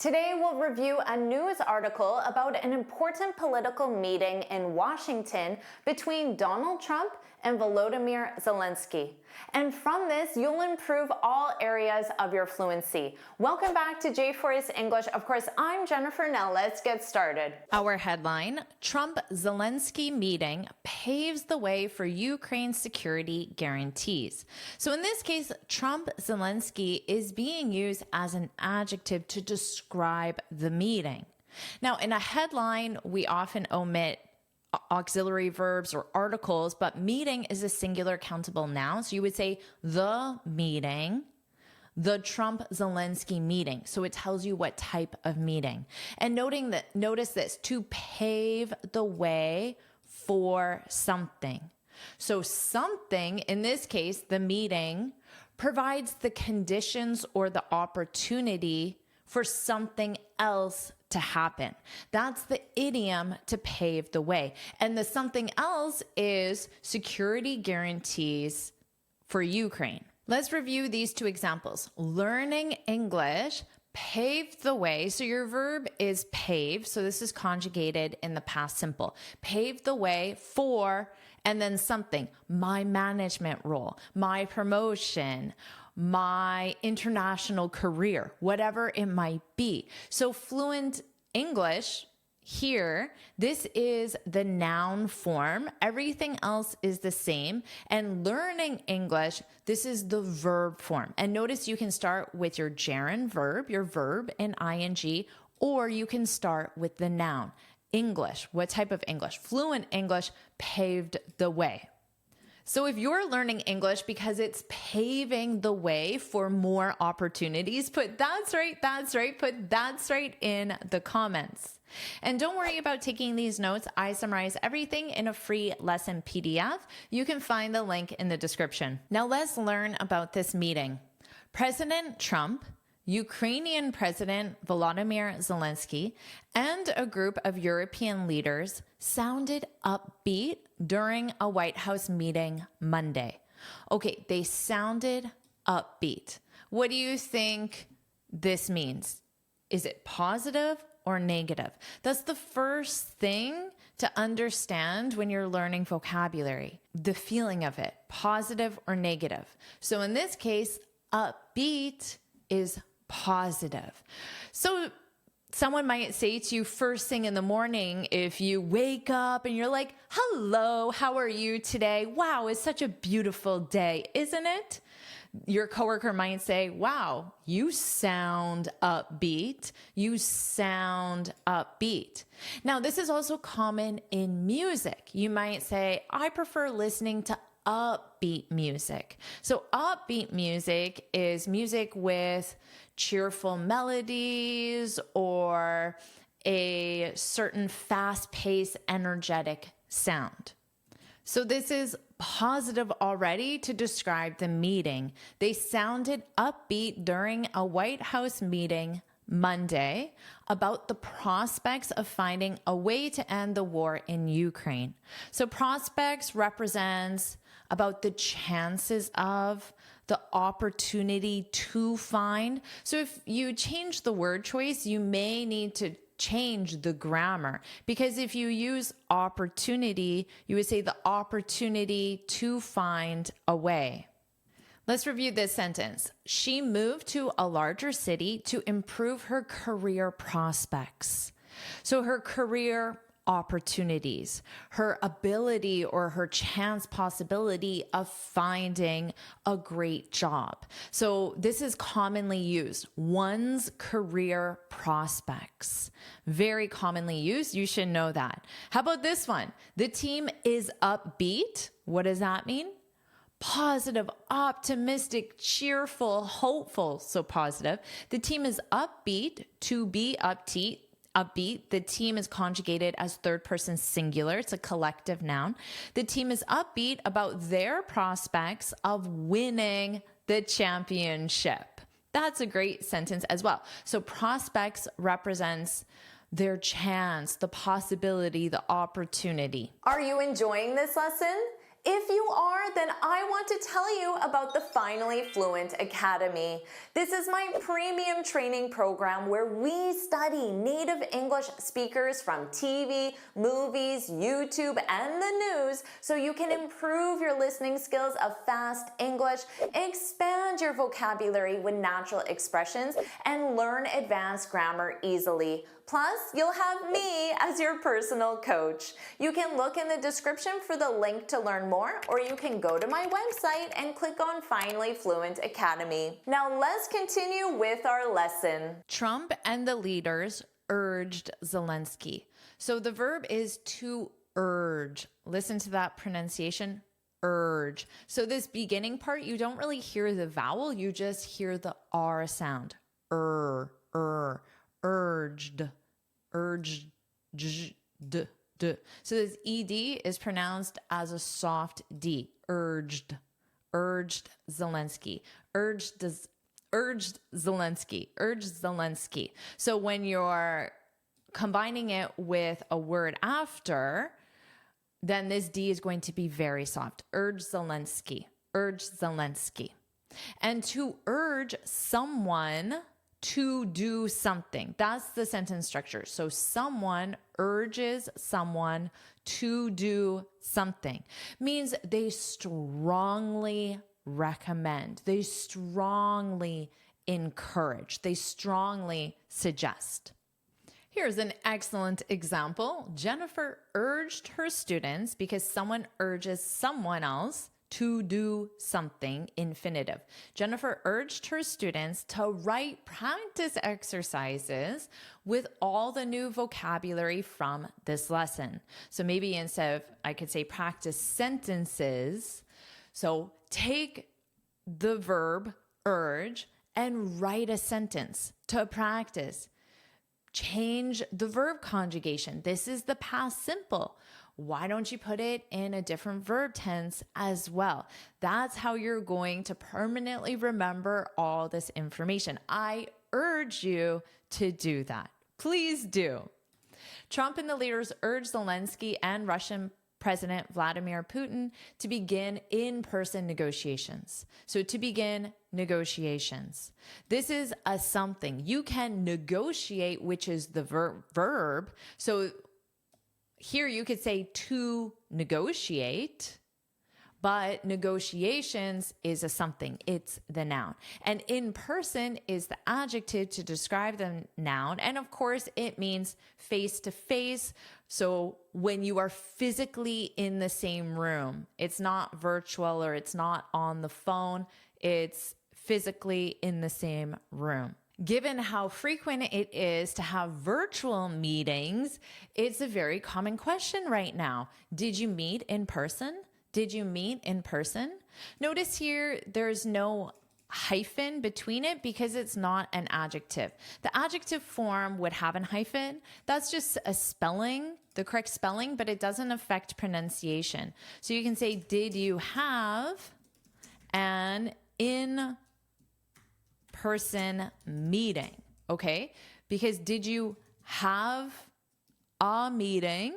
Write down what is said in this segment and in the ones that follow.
Today, we'll review a news article about an important political meeting in Washington between Donald Trump and Volodymyr Zelensky. And from this, you'll improve all areas of your fluency. Welcome back to JForrest English. Of course, I'm Jennifer. Now let's get started. Our headline, Trump-Zelensky meeting paves the way for Ukraine's security guarantees. So in this case, Trump-Zelensky is being used as an adjective to describe the meeting. Now, in a headline, we often omit auxiliary verbs or articles, but meeting is a singular countable noun. So you would say the meeting, the Trump-Zelensky meeting. So it tells you what type of meeting. And notice this, to pave the way for something. So something, in this case, the meeting, provides the conditions or the opportunity for something else to happen. That's the idiom to pave the way. And the something else is security guarantees for Ukraine. Let's review these two examples. Learning English paved the way. So your verb is pave. So this is conjugated in the past simple. Paved the way for, and then something. My management role, my promotion, my international career, whatever it might be. So Fluent English here, this is the noun form. Everything else is the same. And learning English, this is the verb form. And notice you can start with your gerund verb, your verb in ing, or you can start with the noun. English, what type of English? Fluent English paved the way. So if you're learning English because it's paving the way for more opportunities, put that's right, put that's right in the comments. And don't worry about taking these notes. I summarize everything in a free lesson PDF. You can find the link in the description. Now let's learn about this meeting. President Trump, Ukrainian President Volodymyr Zelensky, and a group of European leaders sounded upbeat during a White House meeting Monday. Okay, they sounded upbeat. What do you think this means? Is it positive or negative? That's the first thing to understand when you're learning vocabulary, the feeling of it, positive or negative. So in this case, upbeat is positive. So someone might say to you first thing in the morning, if you wake up and you're like, hello, how are you today? Wow, it's such a beautiful day, isn't it? Your coworker might say, wow, you sound upbeat. You sound upbeat. Now, this is also common in music. You might say, I prefer listening to upbeat music. So upbeat music is music with cheerful melodies or a certain fast-paced, energetic sound. So this is positive already to describe the meeting. They sounded upbeat during a White House meeting Monday about the prospects of finding a way to end the war in Ukraine. So prospects represents about the chances of, the opportunity to find. So if you change the word choice, you may need to change the grammar, because if you use opportunity, you would say the opportunity to find a way. Let's review this sentence. She moved to a larger city to improve her career prospects. So her career opportunities, her ability or her chance possibility of finding a great job. So this is commonly used, one's career prospects. Very commonly used. You should know that. How about this one? The team is upbeat. What does that mean? Positive, optimistic, cheerful, hopeful. So positive. The team is upbeat, to be upbeat. The team is conjugated as third person singular. It's a collective noun. The team is upbeat about their prospects of winning the championship. That's a great sentence as well. So prospects represents their chance, the possibility, the opportunity. Are you enjoying this lesson? If you are, then I want to tell you about the Finally Fluent Academy. This is my premium training program where we study native English speakers from TV, movies, YouTube, and the news so you can improve your listening skills of fast English, expand your vocabulary with natural expressions, and learn advanced grammar easily. Plus, you'll have me as your personal coach. You can look in the description for the link to learn more, or you can go to my website and click on Finally Fluent Academy. Now let's continue with our lesson. Trump and the leaders urged Zelensky. So the verb is to urge. Listen to that pronunciation, urge. So this beginning part, you don't really hear the vowel, you just hear the R sound. Urged, urged, d. So this ed is pronounced as a soft d. Urged Zelensky. Urged Zelensky. So when you're combining it with a word after, then this d is going to be very soft. Urge Zelensky. And to urge someone to do something. That's the sentence structure. So someone urges someone to do something. Means they strongly recommend. They strongly encourage. They strongly suggest. Here's an excellent example. Jennifer urged her students because someone urges someone else to do something, infinitive. Jennifer urged her students to write practice exercises with all the new vocabulary from this lesson. So maybe instead of, I could say practice sentences. So take the verb urge and write a sentence to practice. Change the verb conjugation. This is the past simple. Why don't you put it in a different verb tense as well? That's how you're going to permanently remember all this information. I urge you to do that. Please do. Trump and the leaders urged Zelensky and Russian President Vladimir Putin to begin in-person negotiations. So to begin negotiations. This is a something. You can negotiate, which is the verb. So here you could say to negotiate, but negotiations is a something. It's the noun. And in person is the adjective to describe the noun. And of course, it means face to face. So when you are physically in the same room, it's not virtual or it's not on the phone. It's physically in the same room. Given how frequent it is to have virtual meetings, it's a very common question right now. Did you meet in person? Did you meet in person? Notice here, there's no hyphen between it because it's not an adjective. The adjective form would have an hyphen. That's just a spelling, the correct spelling, but it doesn't affect pronunciation. So you can say, did you have an in-person meeting? Okay, because did you have a meeting?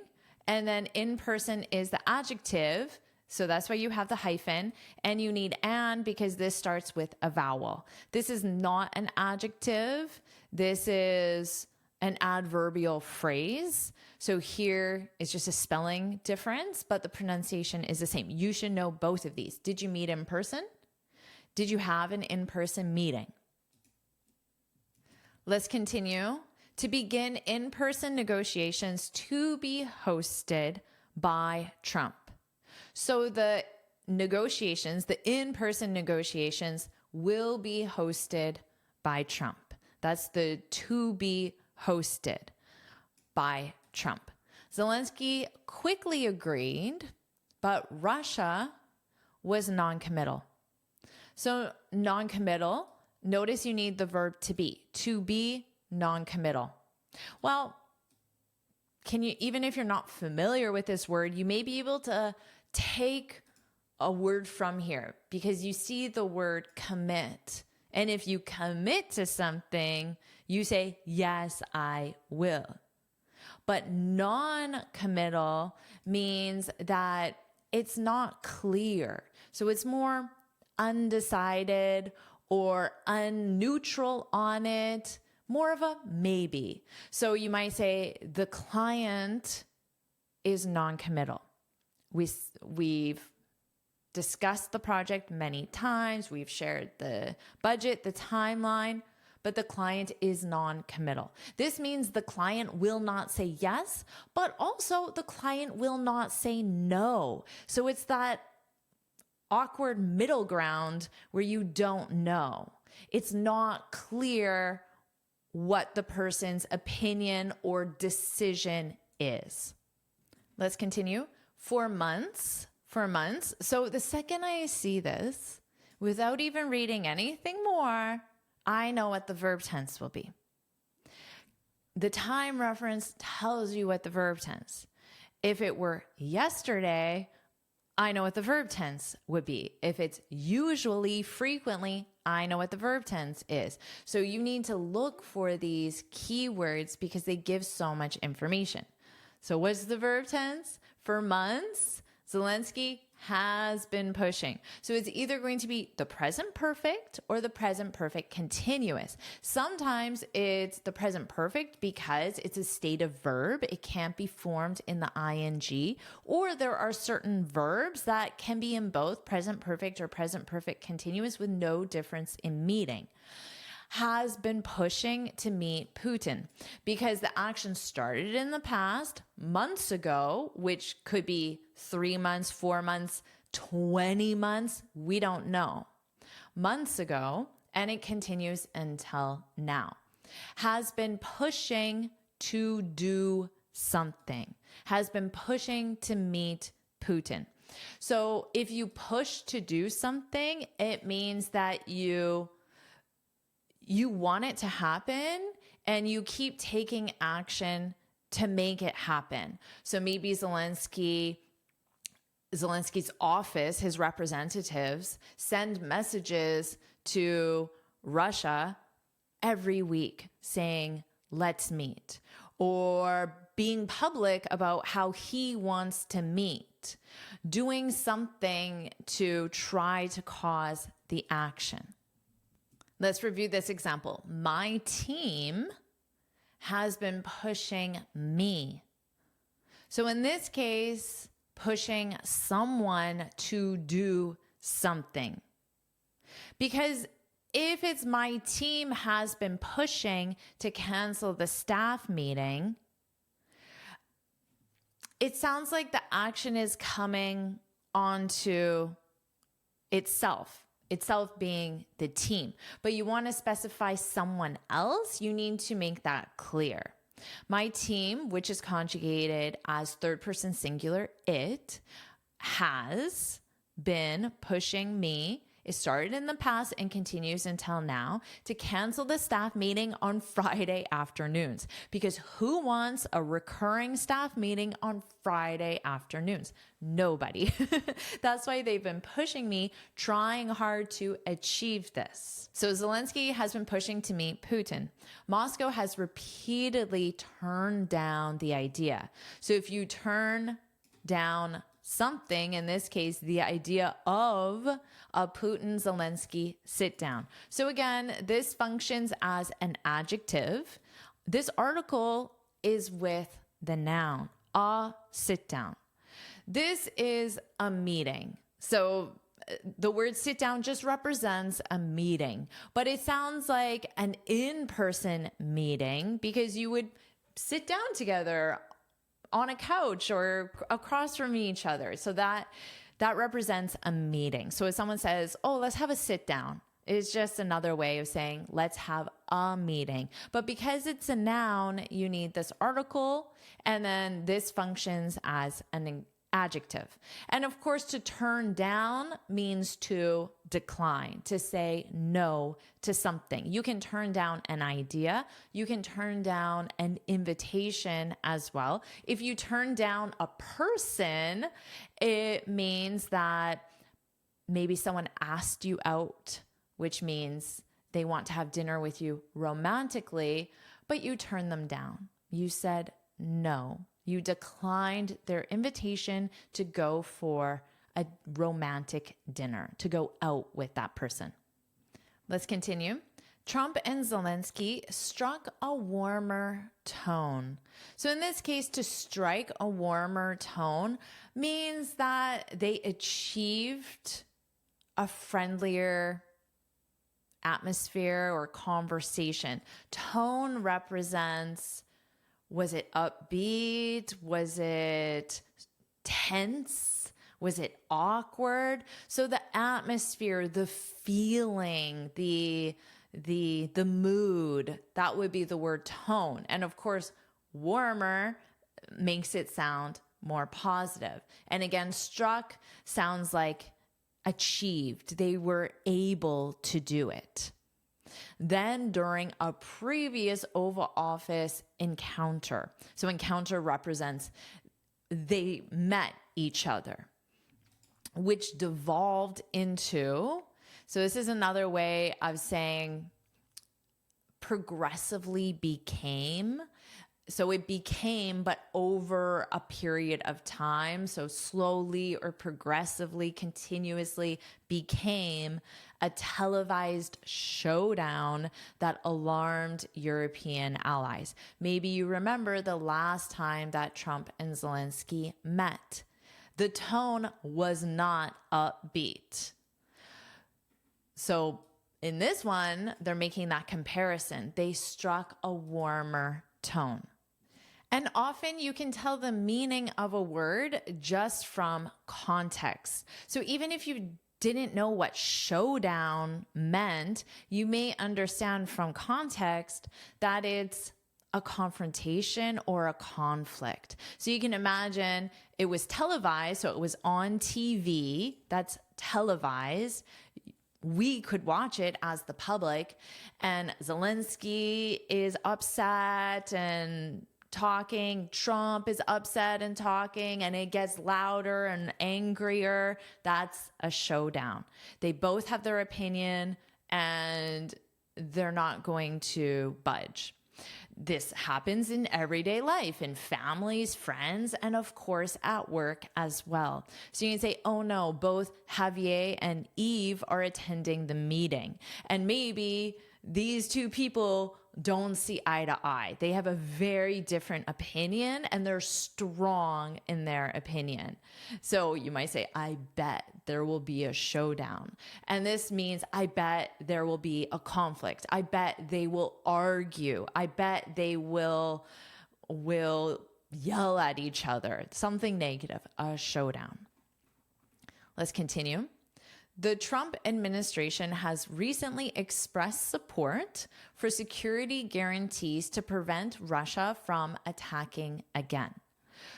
And then in person is the adjective. So that's why you have the hyphen, and you need an because this starts with a vowel. This is not an adjective. This is an adverbial phrase. So here is just a spelling difference, but the pronunciation is the same. You should know both of these. Did you meet in person? Did you have an in-person meeting? Let's continue. To begin in-person negotiations to be hosted by Trump. So the negotiations, the in-person negotiations will be hosted by Trump. That's the to be hosted by Trump. Zelensky quickly agreed, but Russia was non-committal. So non-committal, notice you need the verb to be non-committal. Well, can you, even if you're not familiar with this word, you may be able to take a word from here because you see the word commit. And if you commit to something, you say, yes, I will. But non-committal means that it's not clear. So it's more undecided or unneutral on it, more of a maybe. So you might say the client is non-committal. We've discussed the project many times. We've shared the budget, the timeline, but the client is non-committal. This means the client will not say yes, but also the client will not say no. So it's that awkward middle ground where you don't know. It's not clear what the person's opinion or decision is. Let's continue. For months. So the second I see this, without even reading anything more, I know what the verb tense will be. The time reference tells you what the verb tense. If it were yesterday, I know what the verb tense would be. If it's usually, frequently, I know what the verb tense is. So you need to look for these keywords because they give so much information. So what's the verb tense? For months, Zelensky has been pushing. So it's either going to be the present perfect or the present perfect continuous. Sometimes it's the present perfect because it's a state of verb. It can't be formed in the ing, or there are certain verbs that can be in both present perfect or present perfect continuous with no difference in meaning. Has been pushing to meet Putin because the action started in the past months ago, which could be 3 months, 4 months, 20 months. We don't know. Months ago, and it continues until now. Has been pushing to do something. Has been pushing to meet Putin. So if you push to do something, it means that you want it to happen and you keep taking action to make it happen. So maybe Zelensky's office, his representatives, send messages to Russia every week saying, let's meet, or being public about how he wants to meet, doing something to try to cause the action. Let's review this example. My team has been pushing me. So in this case, pushing someone to do something. Because if it's my team has been pushing to cancel the staff meeting, it sounds like the action is coming onto itself being the team, but you want to specify someone else. You need to make that clear. My team, which is conjugated as third person singular, it has been pushing me. It started in the past and continues until now to cancel the staff meeting on Friday afternoons, because who wants a recurring staff meeting on Friday afternoons? Nobody. That's why they've been pushing me, trying hard to achieve this. So Zelensky has been pushing to meet Putin. Moscow has repeatedly turned down the idea. So if you turn down something, in this case, the idea of a Putin-Zelensky sit-down. So again, this functions as an adjective. This article is with the noun, a sit-down. This is a meeting. So the word sit down just represents a meeting, but it sounds like an in-person meeting because you would sit down together on a couch or across from each other. So that represents a meeting. So if someone says, oh, let's have a sit down, it's just another way of saying, let's have a meeting. But because it's a noun, you need this article, and then this functions as an adjective. And of course, to turn down means to decline, to say no to something. You can turn down an idea. You can turn down an invitation as well. If you turn down a person, it means that maybe someone asked you out, which means they want to have dinner with you romantically, but you turn them down. You said no. You declined their invitation to go for a romantic dinner, to go out with that person. Let's continue. Trump and Zelensky struck a warmer tone. So in this case, to strike a warmer tone means that they achieved a friendlier atmosphere or conversation. Tone represents, was it upbeat? Was it tense? Was it awkward? So the atmosphere, the feeling, the mood, that would be the word tone. And of course, warmer makes it sound more positive. And again, struck sounds like achieved. They were able to do it. Then during a previous Oval Office encounter, so encounter represents they met each other, which devolved into, so this is another way of saying progressively became. So it became, but over a period of time. So slowly or progressively, continuously became a televised showdown that alarmed European allies. Maybe you remember the last time that Trump and Zelensky met. The tone was not upbeat. So in this one, they're making that comparison. They struck a warmer tone. And often you can tell the meaning of a word just from context. So even if you didn't know what showdown meant, you may understand from context that it's a confrontation or a conflict. So you can imagine it was televised, so it was on TV, that's televised. We could watch it as the public, and Zelensky is upset and talking, Trump is upset and talking, and it gets louder and angrier. That's a showdown. They both have their opinion and they're not going to budge. This happens in everyday life, in families, friends, and of course at work as well. So you can say, oh no, both Javier and Eve are attending the meeting. And maybe these two people don't see eye to eye. They have a very different opinion and they're strong in their opinion. So you might say, I bet there will be a showdown. And this means I bet there will be a conflict. I bet they will argue. I bet they will yell at each other. Something negative, a showdown. Let's continue. The Trump administration has recently expressed support for security guarantees to prevent Russia from attacking again.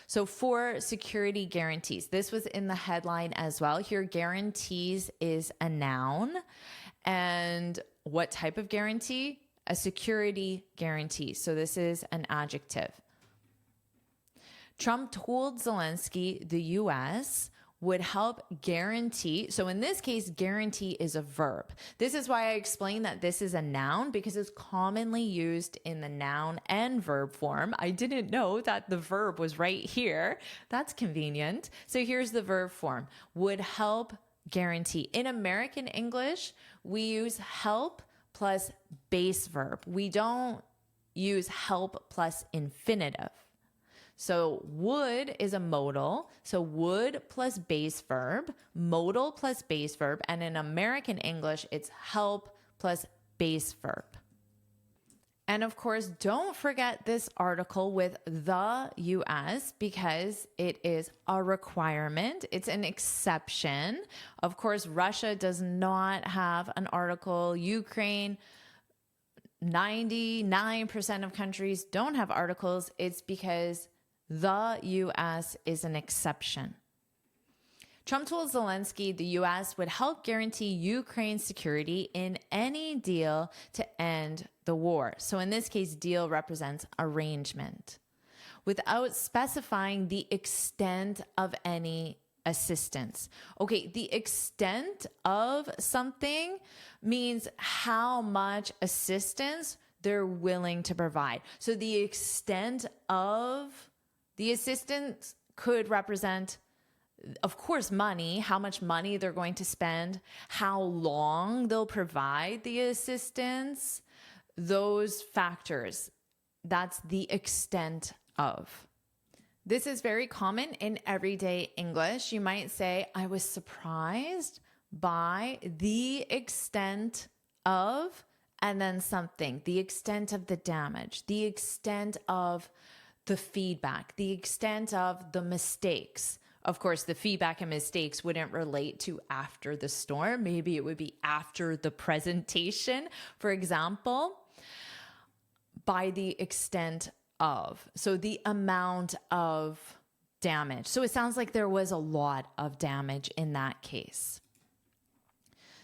So for security guarantees, this was in the headline as well. Here, guarantees is a noun. And what type of guarantee? A security guarantee. So this is an adjective. Trump told Zelensky the U.S. would help guarantee. So in this case, guarantee is a verb. This is why I explained that this is a noun, because it's commonly used in the noun and verb form. I didn't know that the verb was right here. That's convenient. So here's the verb form. Would help guarantee. In American English, we use help plus base verb. We don't use help plus infinitive. So would is a modal. So would plus base verb, modal plus base verb. And in American English, it's help plus base verb. And of course, don't forget this article with the US because it is a requirement. It's an exception. Of course, Russia does not have an article. Ukraine, 99% of countries don't have articles. It's because the U.S. is an exception. Trump told Zelensky the U.S. would help guarantee Ukraine's security in any deal to end the war. So in this case, deal represents arrangement, without specifying the extent of any assistance. Okay, the extent of something means how much assistance they're willing to provide. So the extent of the assistance could represent, of course, money, how much money they're going to spend, how long they'll provide the assistance, those factors. That's the extent of. This is very common in everyday English. You might say, I was surprised by the extent of, and then something, the extent of the damage, the extent of the feedback, the extent of the mistakes. Of course, the feedback and mistakes wouldn't relate to after the storm. Maybe it would be after the presentation, for example, by the extent of. So the amount of damage. So it sounds like there was a lot of damage in that case.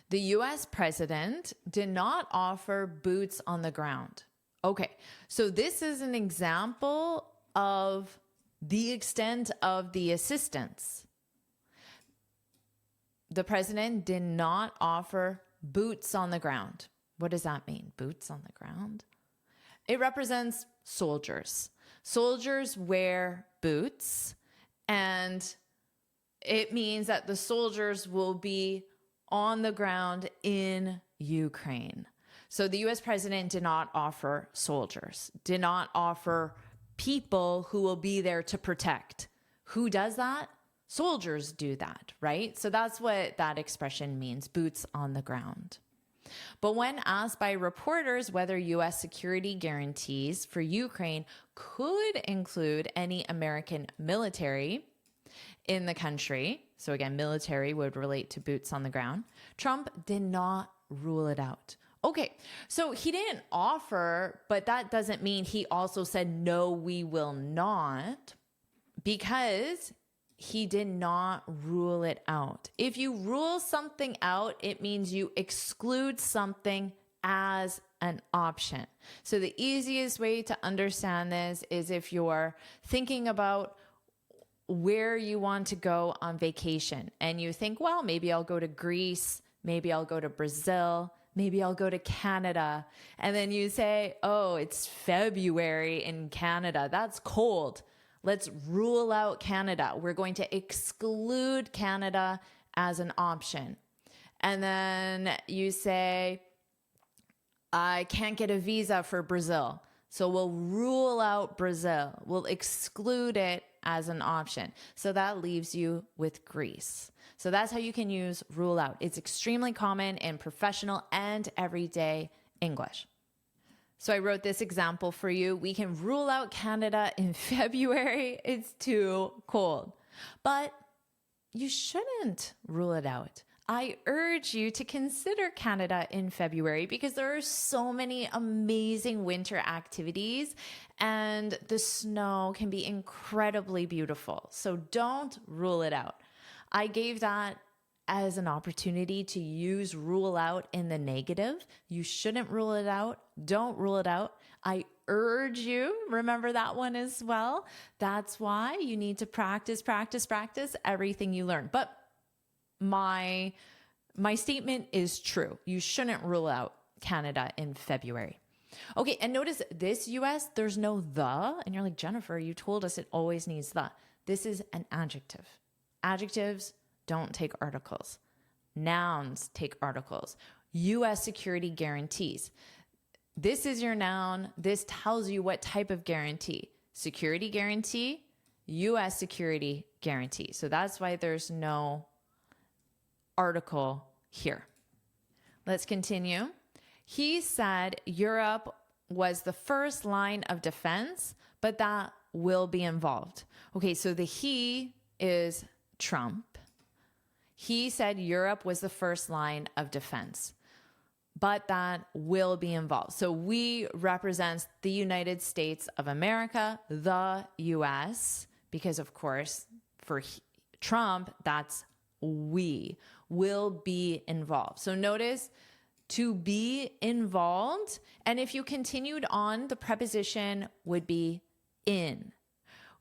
The US president did not offer boots on the ground. Okay, so this is an example of the extent of the assistance. The president did not offer boots on the ground. What does that mean? Boots on the ground? It represents soldiers. Soldiers wear boots, and it means that the soldiers will be on the ground in Ukraine. So the US president did not offer soldiers, did not offer people who will be there to protect. Who does that? Soldiers do that, right? So that's what that expression means, boots on the ground. But when asked by reporters whether US security guarantees for Ukraine could include any American military in the country, so again, military would relate to boots on the ground, Trump did not rule it out. Okay, so he didn't offer, but that doesn't mean he also said, no, we will not, because he did not rule it out. If you rule something out, it means you exclude something as an option. So the easiest way to understand this is if you're thinking about where you want to go on vacation and you think, well, maybe I'll go to Greece, maybe I'll go to Brazil, maybe I'll go to Canada. And then you say, oh, it's February in Canada. That's cold. Let's rule out Canada. We're going to exclude Canada as an option. And then you say, I can't get a visa for Brazil. So we'll rule out Brazil. We'll exclude it as an option. So that leaves you with Greece. So that's how you can use rule out. It's extremely common in professional and everyday English. So I wrote this example for you. We can rule out Canada in February. It's too cold. But you shouldn't rule it out. I urge you to consider Canada in February because there are so many amazing winter activities and the snow can be incredibly beautiful. So don't rule it out. I gave that as an opportunity to use rule out in the negative. You shouldn't rule it out. Don't rule it out. I urge you, remember that one as well. That's why you need to practice everything you learn. But my statement is true. You shouldn't rule out Canada in February. Okay, and notice this US, there's no the, and you're like, Jennifer, you told us it always needs the. This is an adjective. Adjectives don't take articles. Nouns take articles. US security guarantees. This is your noun. This tells you what type of guarantee. Security guarantee, US security guarantee. So that's why there's no article here. Let's continue. He said Europe was the first line of defense, but that will be involved. Okay, so the he is Trump. He said Europe was the first line of defense, but that will be involved. So we represent the United States of America, the US, because of course for Trump, that's we will be involved. So notice to be involved. And if you continued on, the preposition would be in.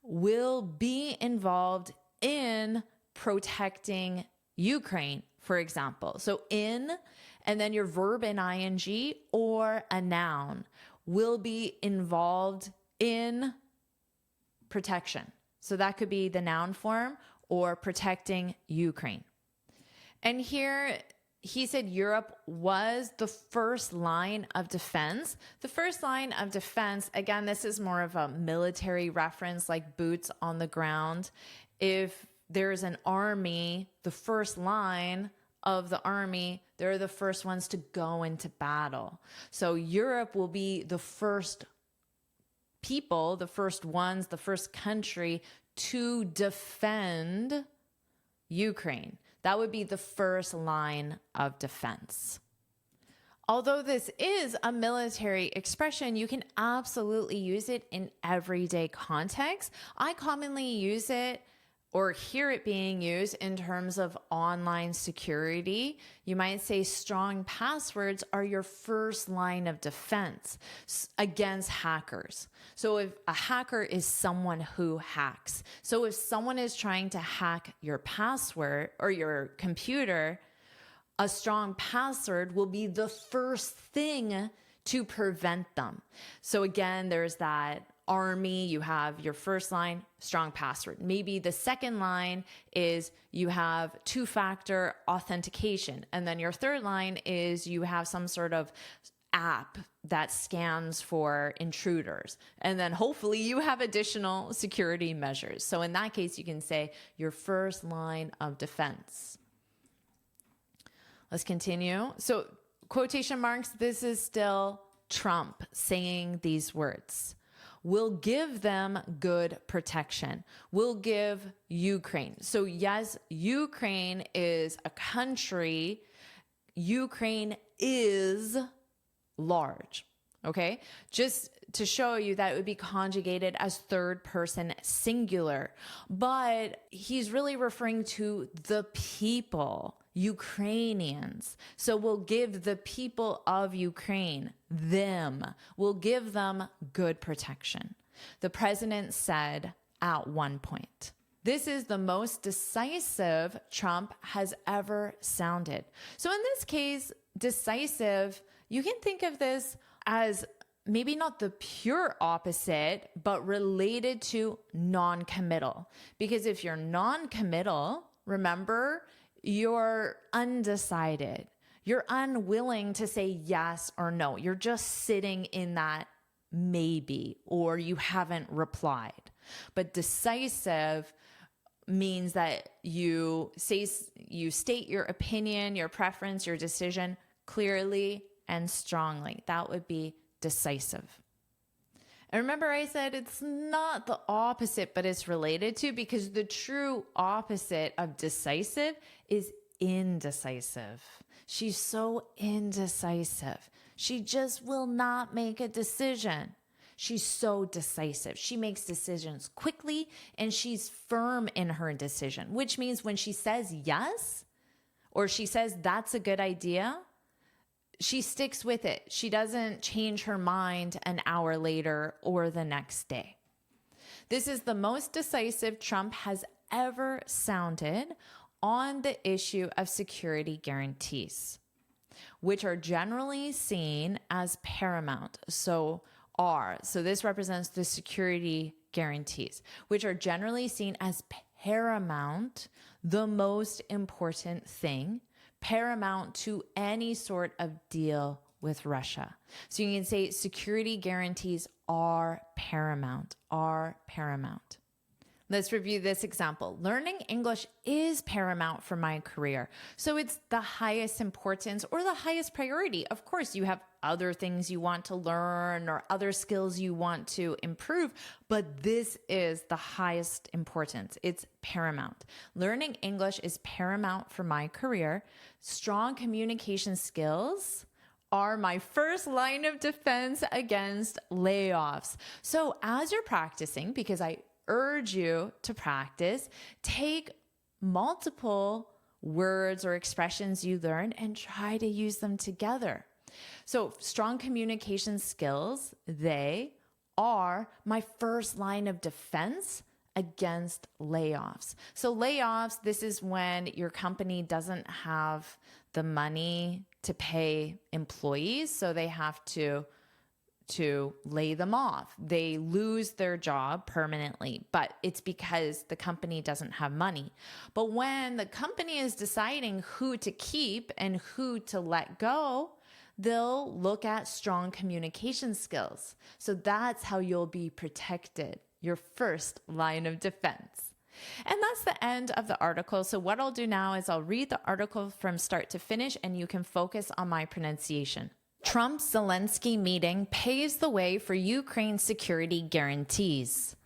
Will be involved in protecting Ukraine, for example. So in, and then your verb in ing or a noun. will be involved in protection. So that could be the noun form or protecting Ukraine. And here he said Europe was the first line of defense. The first line of defense, again, this is more of a military reference, like boots on the ground. If there's an army, the first line of the army, they're the first ones to go into battle. So Europe will be the first people, the first ones, the first country to defend Ukraine. That would be the first line of defense. Although this is a military expression, you can absolutely use it in everyday context. I commonly use it or hear it being used in terms of online security. You might say strong passwords are your first line of defense against hackers. So if a hacker is someone who hacks, so if someone is trying to hack your password or your computer, a strong password will be the first thing to prevent them. So again, there's that army, you have your first line, strong password. Maybe the second line is you have two-factor authentication. And then your third line is you have some sort of app that scans for intruders. And then hopefully you have additional security measures. So in that case, you can say your first line of defense. Let's continue. So quotation marks, this is still Trump saying these words. We'll give them good protection. We'll give Ukraine. So yes, Ukraine is a country. Ukraine is large. Okay. Just to show you that it would be conjugated as third person singular, but he's really referring to the people, Ukrainians. So we'll give the people of Ukraine, them, we'll give them good protection. The president said at one point, this is the most decisive Trump has ever sounded. So in this case, decisive, you can think of this as maybe not the pure opposite, but related to non-committal. Because if you're non-committal, remember, you're undecided. You're unwilling to say yes or no. You're just sitting in that maybe, or you haven't replied. But decisive means that you state your opinion, your preference, your decision clearly and strongly. That would be decisive. And remember I said it's not the opposite, but it's related to, because the true opposite of decisive is indecisive. She's so indecisive. She just will not make a decision. She's so decisive. She makes decisions quickly and she's firm in her decision, which means when she says yes, or she says that's a good idea, she sticks with it. She doesn't change her mind an hour later or the next day. This is the most decisive Trump has ever sounded on the issue of security guarantees, which are generally seen as paramount. So this represents the security guarantees, which are generally seen as paramount, the most important thing, paramount to any sort of deal with Russia. So you can say security guarantees are paramount, Let's review this example. Learning English is paramount for my career. So it's the highest importance or the highest priority. Of course, you have other things you want to learn or other skills you want to improve, but this is the highest importance. It's paramount. Learning English is paramount for my career. Strong communication skills are my first line of defense against layoffs. So as you're practicing, because I urge you to practice, take multiple words or expressions you learn and try to use them together. So strong communication skills, they are my first line of defense against layoffs. So layoffs, this is when your company doesn't have the money to pay employees, so they have to to lay them off. They lose their job permanently, but it's because the company doesn't have money. But when the company is deciding who to keep and who to let go, they'll look at strong communication skills. So that's how you'll be protected, your first line of defense. And that's the end of the article. So what I'll do now is I'll read the article from start to finish, and you can focus on my pronunciation. Trump-Zelensky meeting paves the way for Ukraine security guarantees.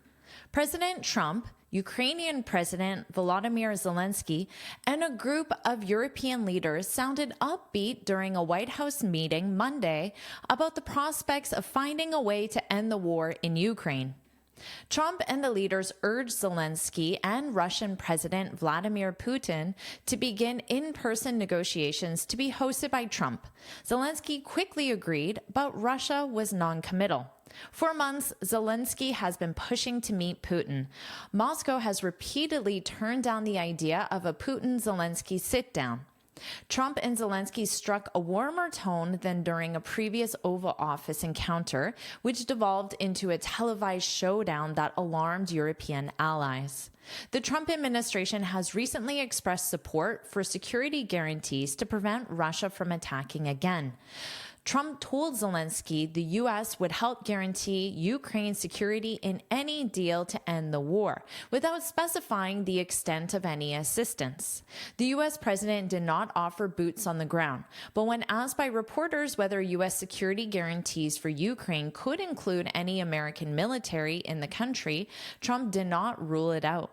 President Trump, Ukrainian President Volodymyr Zelensky, and a group of European leaders sounded upbeat during a White House meeting Monday about the prospects of finding a way to end the war in Ukraine. Trump and the leaders urged Zelensky and Russian President Vladimir Putin to begin in-person negotiations to be hosted by Trump. Zelensky quickly agreed, but Russia was non-committal. For months, Zelensky has been pushing to meet Putin. Moscow has repeatedly turned down the idea of a Putin-Zelensky sit-down. Trump and Zelensky struck a warmer tone than during a previous Oval Office encounter, which devolved into a televised showdown that alarmed European allies. The Trump administration has recently expressed support for security guarantees to prevent Russia from attacking again. Trump told Zelensky the U.S. would help guarantee Ukraine's security in any deal to end the war, without specifying the extent of any assistance. The U.S. president did not offer boots on the ground, but when asked by reporters whether U.S. security guarantees for Ukraine could include any American military in the country, Trump did not rule it out.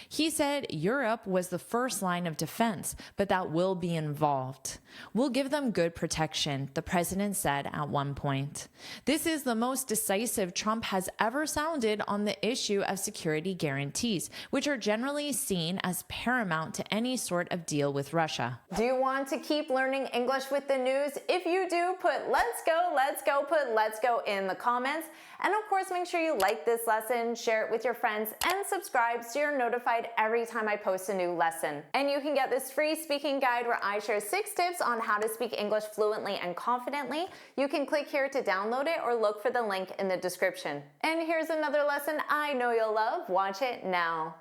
He said Europe was the first line of defense, but that will be involved. We'll give them good protection, the president said at one point. This is the most decisive Trump has ever sounded on the issue of security guarantees, which are generally seen as paramount to any sort of deal with Russia. Do you want to keep learning English with the news? If you do, put let's go, put let's go in the comments. And of course, make sure you like this lesson, share it with your friends, and subscribe so you're notified every time I post a new lesson. And you can get this free speaking guide where I share 6 tips on how to speak English fluently and confidently. You can click here to download it or look for the link in the description. And here's another lesson I know you'll love. Watch it now.